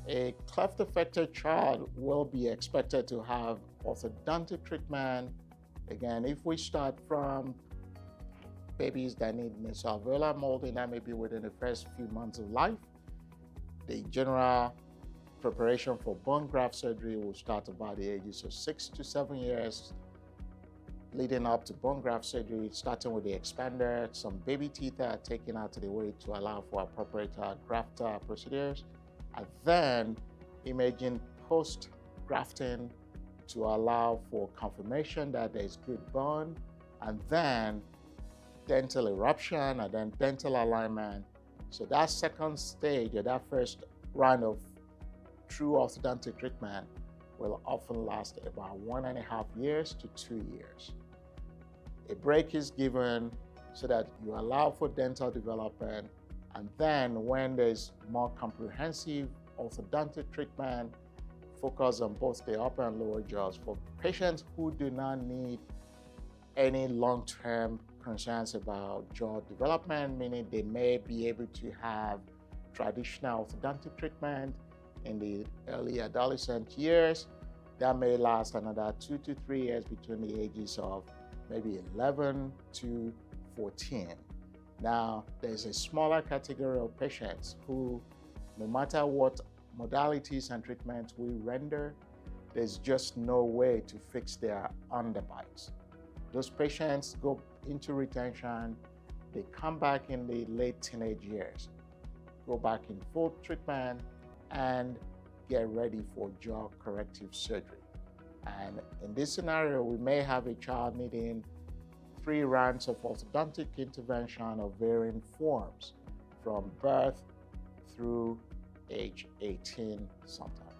A cleft-affected child will be expected to have orthodontic treatment. Again, if we start from babies that need nasal-alveolar molding, that may be within the first few months of life, the general preparation for bone graft surgery will start about the ages of 6 to 7 years, leading up to bone graft surgery, starting with the expander. Some baby teeth are taken out of the way to allow for appropriate graft procedures, and then imaging post-grafting to allow for confirmation that there is good bone, and then dental eruption, and then dental alignment. So that second stage, or that first round of true orthodontic treatment, will often last about 1.5 years to 2 years. A break is given so that you allow for dental development, and then when there's more comprehensive orthodontic treatment, focus on both the upper and lower jaws for patients who do not need any long-term concerns about jaw development, meaning they may be able to have traditional orthodontic treatment in the early adolescent years. That may last another 2 to 3 years between the ages of maybe 11 to 14. Now, there's a smaller category of patients who, no matter what modalities and treatments we render, there's just no way to fix their underbites. Those patients go into retention, they come back in the late teenage years, go back in full treatment, and get ready for jaw corrective surgery. And in this scenario, we may have a child needing 3 rounds of orthodontic intervention of varying forms from birth through age 18 sometimes.